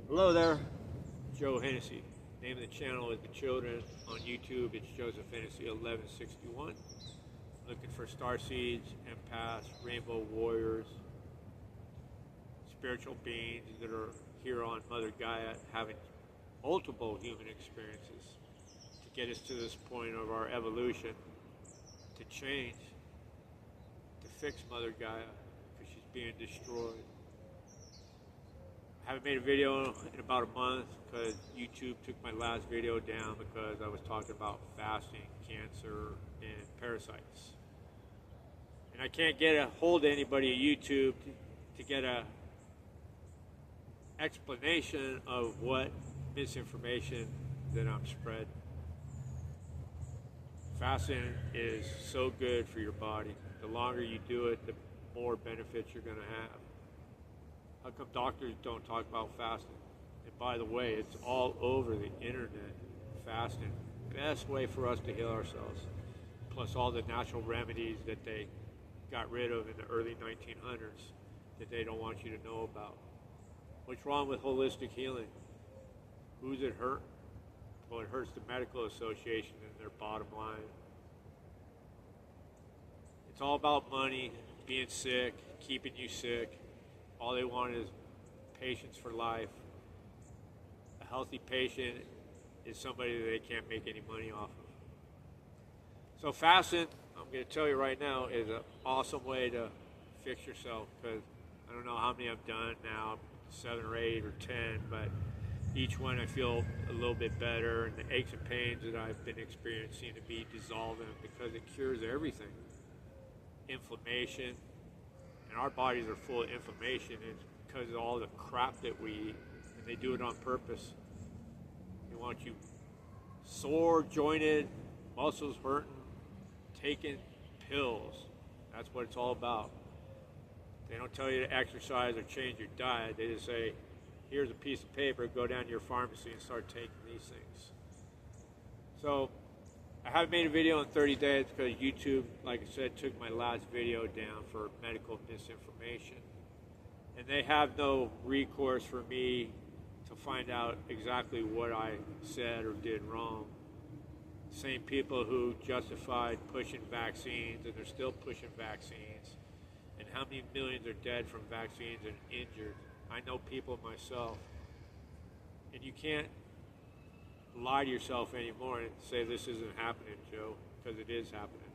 Hello there, Joe Hennessy. Name of the channel is The Children. On YouTube, it's Joseph Hennessy 1161. Looking for star seeds, empaths, rainbow warriors, spiritual beings that are here on Mother Gaia having multiple human experiences to get us to this point of our evolution, to change, to fix Mother Gaia because she's being destroyed. I haven't made a video in about a month because YouTube took my last video down because I was talking about fasting, cancer, and parasites. And I can't get a hold of anybody at YouTube to get a explanation of what misinformation that I'm spreading. Fasting is so good for your body. The longer you do it, the more benefits you're going to have. How come doctors don't talk about fasting? And by the way, it's all over the internet. Fasting, best way for us to heal ourselves. Plus all the natural remedies that they got rid of in the early 1900s that they don't want you to know about. What's wrong with holistic healing? Who's it hurt? Well, it hurts the medical association and their bottom line. It's all about money, being sick, keeping you sick. All they want is patience for life. A healthy patient is somebody that they can't make any money off of. So fasting, I'm going to tell you right now, is an awesome way to fix yourself because I don't know how many I've done now, 7 or 8 or 10, but each one I feel a little bit better, and the aches and pains that I've been experiencing to be dissolving because it cures everything. Inflammation. And our bodies are full of inflammation. It's because of all the crap that we eat, and they do it on purpose. They want you sore, jointed, muscles hurting, taking pills. That's what it's all about. They don't tell you to exercise or change your diet. They just say, here's a piece of paper, go down to your pharmacy and start taking these things. So I haven't made a video in 30 days because YouTube, like I said, took my last video down for medical misinformation. And they have no recourse for me to find out exactly what I said or did wrong. Same people who justified pushing vaccines, and they're still pushing vaccines. And how many millions are dead from vaccines and injured? I know people myself. And you can't lie to yourself anymore and say this isn't happening, Joe, because it is happening.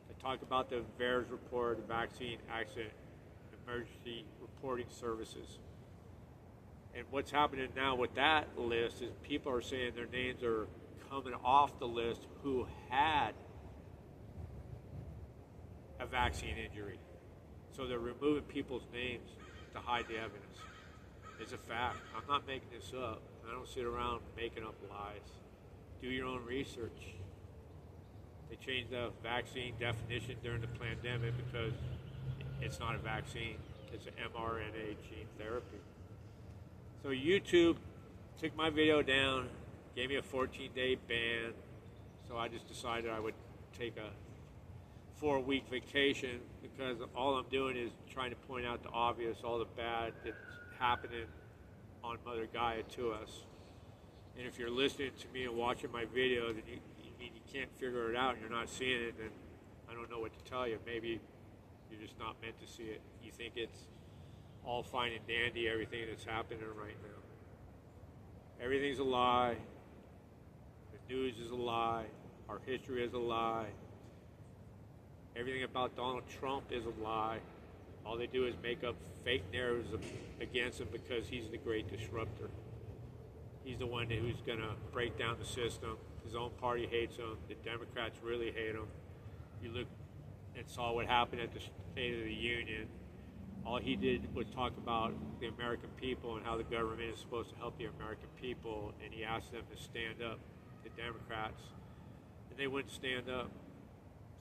I talk about the VAERS report, the Vaccine Accident Emergency Reporting Services. And what's happening now with that list is people are saying their names are coming off the list who had a vaccine injury. So they're removing people's names to hide the evidence. It's a fact. I'm not making this up. I don't sit around making up lies. Do your own research. They changed the vaccine definition during the pandemic because it's not a vaccine. It's an mRNA gene therapy. So YouTube took my video down, gave me a 14-day ban. So I just decided I would take a 4-week vacation because all I'm doing is trying to point out the obvious, all the bad that's happening on Mother Gaia to us. And if you're listening to me and watching my video, then you can't figure it out and you're not seeing it, then I don't know what to tell you. Maybe you're just not meant to see it. You think it's all fine and dandy, everything that's happening right now. Everything's a lie. The news is a lie. Our history is a lie. Everything about Donald Trump is a lie. All they do is make up fake narratives against him because he's the great disruptor. He's the one who's going to break down the system. His own party hates him. The Democrats really hate him. You look and saw what happened at the State of the Union. All he did was talk about the American people and how the government is supposed to help the American people, and he asked them to stand up, the Democrats, and they wouldn't stand up.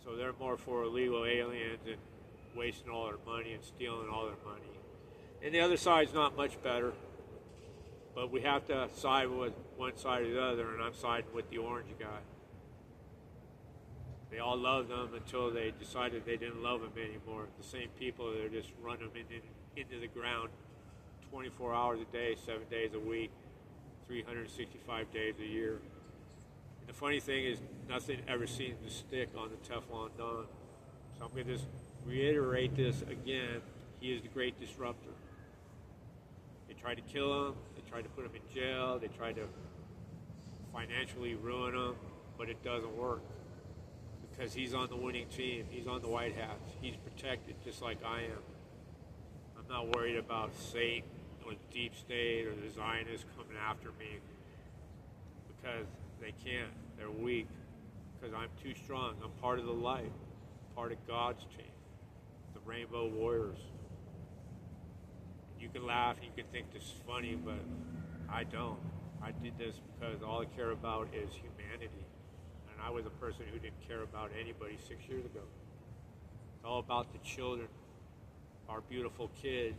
So they're more for illegal aliens and wasting all their money and stealing all their money. And the other side's not much better. But we have to side with one side or the other, and I'm siding with the orange guy. They all loved him until they decided they didn't love him anymore. The same people that are just running him into the ground 24 hours a day, 7 days a week, 365 days a year. And the funny thing is, nothing ever seems to stick on the Teflon Don. So I'm going to just reiterate this again. He is the great disruptor. They tried to kill him. They tried to put him in jail. They tried to financially ruin him, but it doesn't work because he's on the winning team. He's on the White Hats. He's protected just like I am. I'm not worried about Satan or the deep state or the Zionists coming after me because they can't. They're weak because I'm too strong. I'm part of the light, part of God's team, the Rainbow Warriors. You can laugh, you can think this is funny, but I don't. I did this because all I care about is humanity. And I was a person who didn't care about anybody 6 years ago. It's all about the children, our beautiful kids.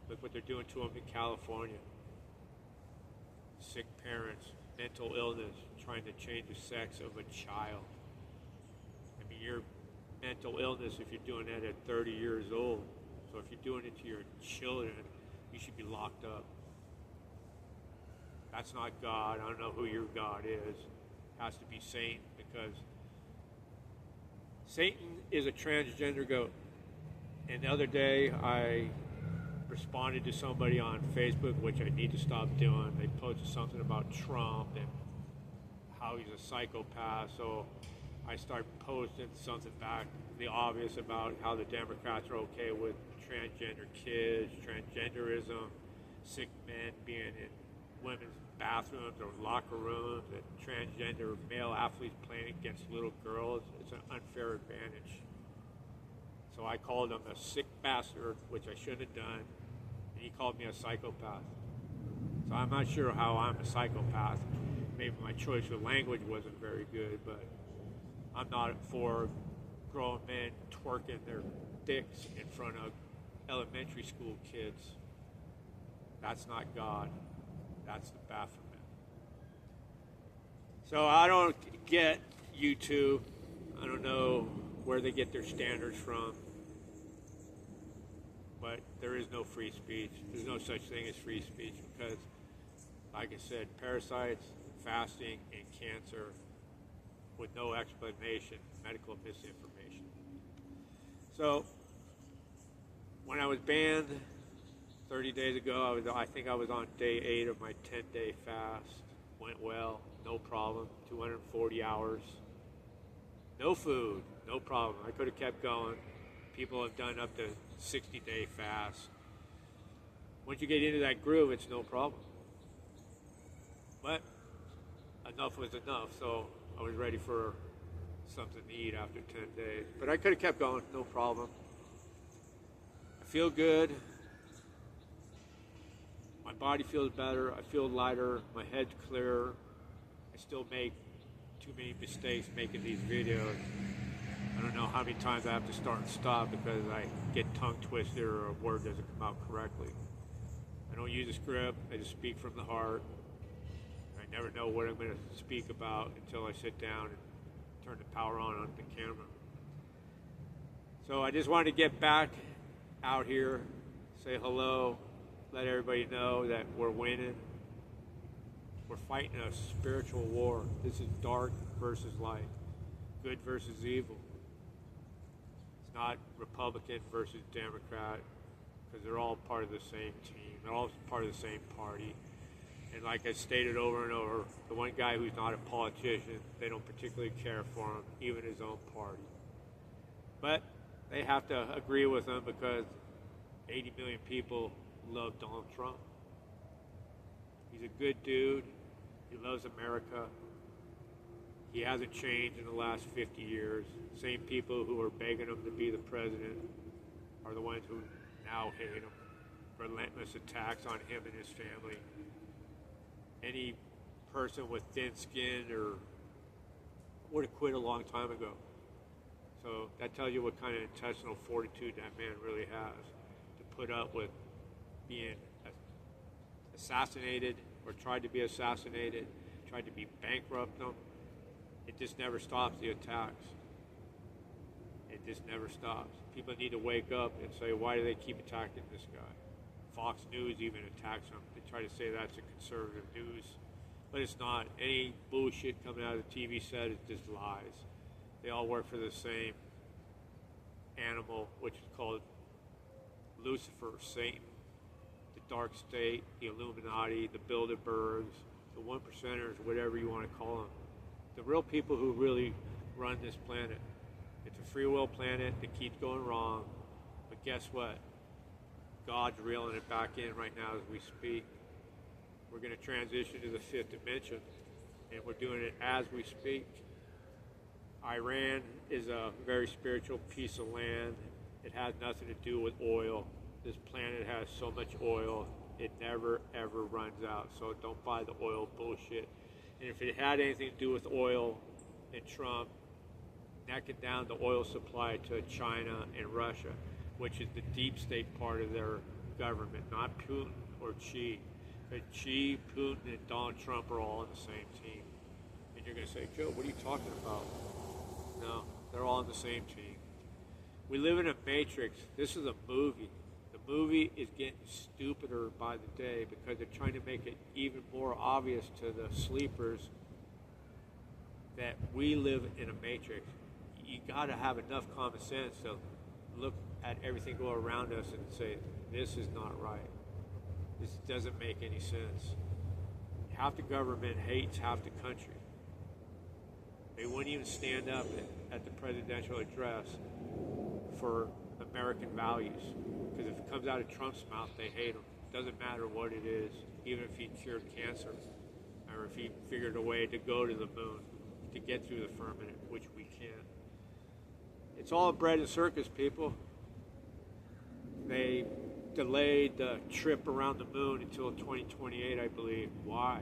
Look what they're doing to them in California. Sick parents, mental illness, trying to change the sex of a child. I mean, you're mental illness if you're doing that at 30 years old. So if you're doing it to your children, you should be locked up. That's not God. I don't know who your God is. It has to be Satan because Satan is a transgender goat. And the other day I responded to somebody on Facebook, which I need to stop doing. They posted something about Trump and how he's a psychopath. So I started posting something back, the obvious about how the Democrats are okay with transgender kids, transgenderism, sick men being in women's bathrooms or locker rooms, and transgender male athletes playing against little girls. It's an unfair advantage. So I called him a sick bastard, which I shouldn't have done, and he called me a psychopath. So I'm not sure how I'm a psychopath. Maybe my choice of language wasn't very good, but I'm not for grown men twerking their dicks in front of elementary school kids. That's not God. That's the Baphomet. So I don't get YouTube. I don't know where they get their standards from. But there is no free speech. There's no such thing as free speech because, like I said, parasites, fasting, and cancer with no explanation, medical misinformation. So when I was banned 30 days ago, I think I was on day 8 of my 10-day fast. Went well, no problem, 240 hours. No food, no problem. I could have kept going. People have done up to 60-day fast. Once you get into that groove, it's no problem. But enough was enough, so I was ready for something to eat after 10 days. But I could have kept going, no problem. I feel good. My body feels better. I feel lighter. My head's clearer. I still make too many mistakes making these videos. I don't know how many times I have to start and stop because I get tongue twisted or a word doesn't come out correctly. I don't use a script. I just speak from the heart. I never know what I'm going to speak about until I sit down and turn the power on the camera. So I just wanted to get back out here, say hello, let everybody know that we're winning. We're fighting a spiritual war. This is dark versus light, good versus evil. It's not Republican versus Democrat because they're all part of the same team. They're all part of the same party. And like I stated over and over, the one guy who's not a politician, they don't particularly care for him, even his own party. But they have to agree with him because 80 million people love Donald Trump. He's a good dude. He loves America. He hasn't changed in the last 50 years. Same people who are begging him to be the president are the ones who now hate him. Relentless attacks on him and his family. Any person with thin skin or would have quit a long time ago. So that tells you what kind of intestinal fortitude that man really has to put up with being assassinated or tried to be assassinated, tried to be bankrupt them. It just never stops the attacks. It just never stops. People need to wake up and say, why do they keep attacking this guy? Fox News even attacks them. They try to say that's a conservative news, but it's not. Any bullshit coming out of the TV set is just lies. They all work for the same animal, which is called Lucifer, Satan, the dark state, the Illuminati, the Bilderbergs, the one percenters, whatever you want to call them. The real people who really run this planet. It's a free will planet that keeps going wrong, but guess what? God's reeling it back in right now as we speak. We're going to transition to the fifth dimension, and we're doing it as we speak. Iran is a very spiritual piece of land. It has nothing to do with oil. This planet has so much oil, it never ever runs out. So don't buy the oil bullshit. And if it had anything to do with oil and Trump necking down the oil supply to China and Russia, which is the deep state part of their government, not Putin or Xi. But Xi, Putin, and Donald Trump are all on the same team. And you're going to say, Joe, what are you talking about? No, they're all on the same team. We live in a matrix. This is a movie. The movie is getting stupider by the day because they're trying to make it even more obvious to the sleepers that we live in a matrix. You got to have enough common sense to look at everything go around us and say, this is not right. This doesn't make any sense. Half the government hates half the country. They wouldn't even stand up at the presidential address for American values. Because if it comes out of Trump's mouth, they hate him. It doesn't matter what it is, even if he cured cancer, or if he figured a way to go to the moon, to get through the firmament, which we can't. It's all bread and circus, people. They delayed the trip around the moon until 2028, I believe. Why?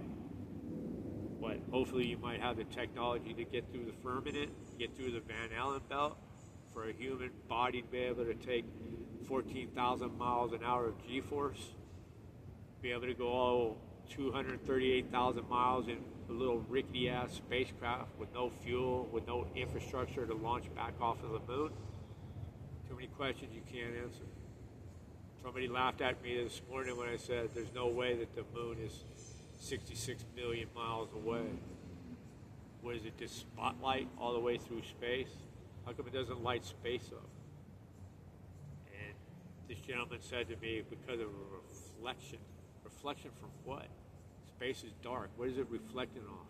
What? Hopefully you might have the technology to get through the firmament, get through the Van Allen belt, for a human body to be able to take 14,000 miles an hour of G-force, be able to go all 238,000 miles in a little rickety-ass spacecraft with no fuel, with no infrastructure to launch back off of the moon. Too many questions you can't answer. Somebody laughed at me this morning when I said there's no way that the moon is 66 million miles away. What is it, this spotlight all the way through space? How come it doesn't light space up? And this gentleman said to me, because of a reflection. Reflection from what? Space is dark. What is it reflecting off?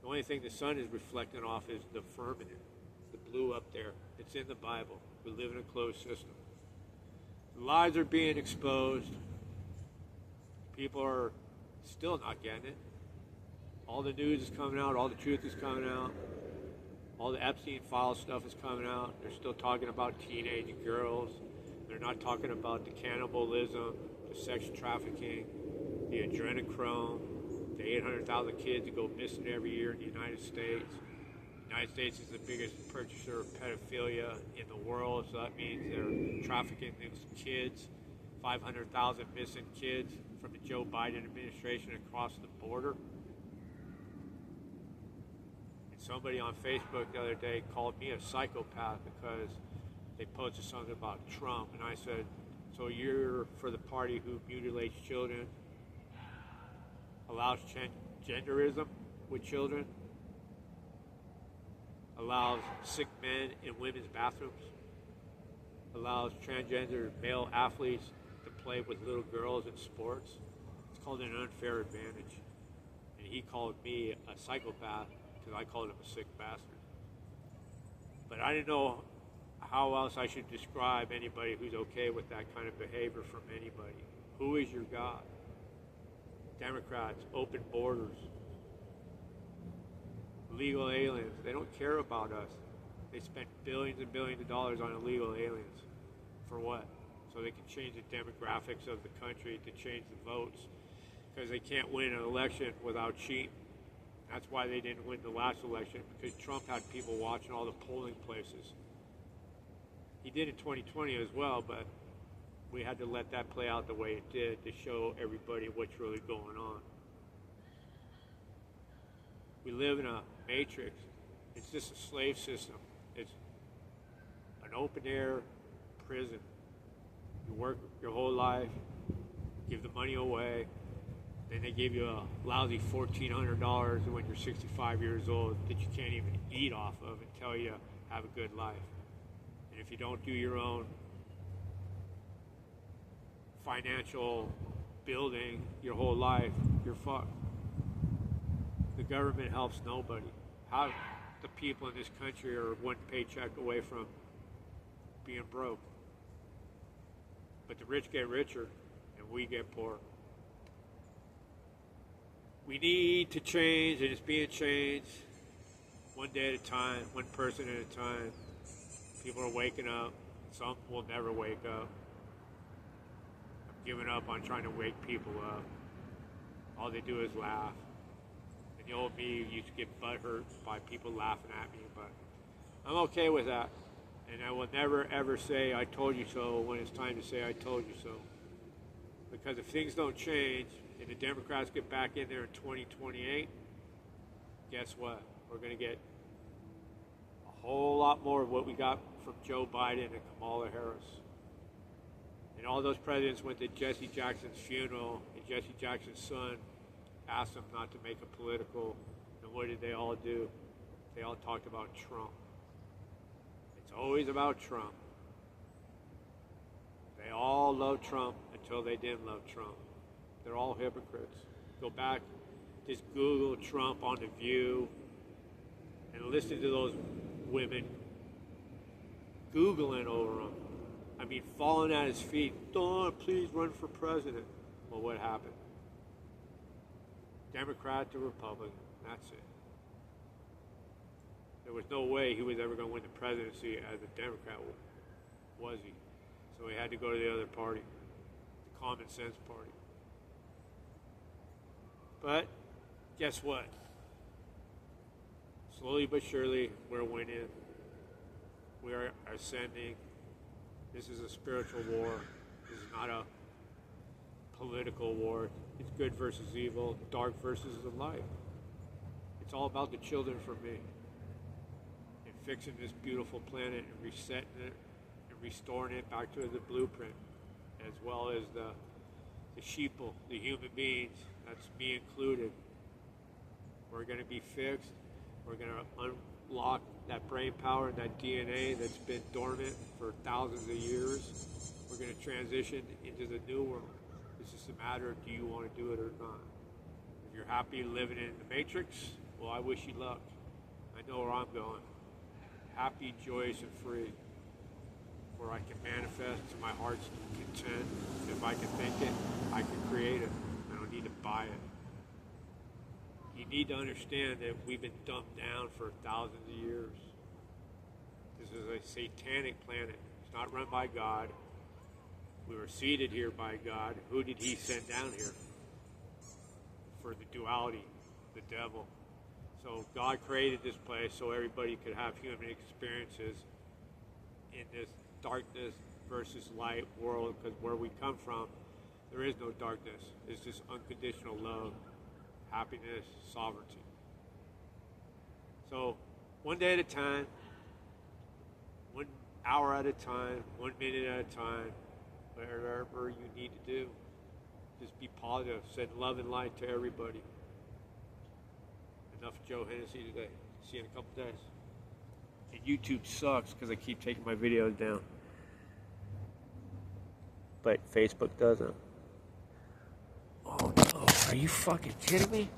The only thing the sun is reflecting off is the firmament, the blue up there. It's in the Bible. We live in a closed system. Lies are being exposed. People are still not getting it. All the news is coming out. All the truth is coming out. All the Epstein file stuff is coming out. They're still talking about teenage girls. They're not talking about the cannibalism, the sex trafficking, the adrenochrome, the 800,000 kids that go missing every year in the United States. The United States is the biggest purchaser of pedophilia in the world, so that means they're trafficking these kids. 500,000 missing kids from the Joe Biden administration across the border. And somebody on Facebook the other day called me a psychopath because they posted something about Trump, and I said, so you're for the party who mutilates children, allows genderism with children, allows sick men in women's bathrooms, allows transgender male athletes to play with little girls in sports. It's called an unfair advantage. And he called me a psychopath because I called him a sick bastard. But I didn't know how else I should describe anybody who's okay with that kind of behavior from anybody. Who is your God? Democrats, open borders, illegal aliens. They don't care about us. They spent billions and billions of dollars on illegal aliens. For what? So they can change the demographics of the country, to change the votes, because they can't win an election without cheating. That's why they didn't win the last election, because Trump had people watching all the polling places. He did in 2020 as well, but we had to let that play out the way it did to show everybody what's really going on. We live in a matrix. It's just a slave system. It's an open air prison. You work your whole life, give the money away. Then they give you a lousy $1,400 when you're 65 years old that you can't even eat off of and tell you to have a good life. And if you don't do your own financial building your whole life, you're fucked. The government helps nobody. How the people in this country are one paycheck away from being broke. But the rich get richer and we get poor. We need to change, and it's being changed one day at a time, one person at a time. People are waking up. Some will never wake up. I'm giving up on trying to wake people up. All they do is laugh. And the old me used to get butthurt by people laughing at me, but I'm okay with that. And I will never, ever say, I told you so, when it's time to say, I told you so. Because if things don't change, and the Democrats get back in there in 2028, guess what? We're going to get a whole lot more of what we got from Joe Biden and Kamala Harris. And all those presidents went to Jesse Jackson's funeral, and Jesse Jackson's son asked them not to make it political. And what did they all do? They all talked about Trump. It's always about Trump. They all love Trump until they didn't love Trump. They're all hypocrites. Go back, just Google Trump on The View and listen to those women Googling over him. I mean, falling at his feet. Don't please run for president. Well, what happened? Democrat to Republican. That's it. There was no way he was ever going to win the presidency as a Democrat, was he? So he had to go to the other party, the common sense party. But guess what? Slowly but surely, we're winning. We are ascending. This is a spiritual war. This is not a political war. It's good versus evil, dark versus the light. It's all about the children for me. And fixing this beautiful planet and resetting it and restoring it back to the blueprint, as well as the sheeple, the human beings. That's me included. We're going to be fixed. We're going to unlock that brain power and that DNA that's been dormant for thousands of years. We're going to transition into the new world. It's just a matter of do you want to do it or not. If you're happy living in the Matrix, well, I wish you luck. I know where I'm going. Happy, joyous, and free. Where I can manifest to my heart's content. If I can think it, I can create it. I don't need to buy it. You need to understand that we've been dumbed down for thousands of years. This is a satanic planet. It's not run by God. We were seated here by God. Who did he send down here? For the duality, the devil. So God created this place so everybody could have human experiences in this darkness versus light world, because where we come from, there is no darkness. It's just unconditional love, happiness, sovereignty. So one day at a time, 1 hour at a time, 1 minute at a time, whatever you need to do, just be positive, send love and light to everybody. Enough Joe Hennessy today. See you in a couple days. And YouTube sucks because I keep taking my videos down. But Facebook doesn't. Oh no, are you fucking kidding me?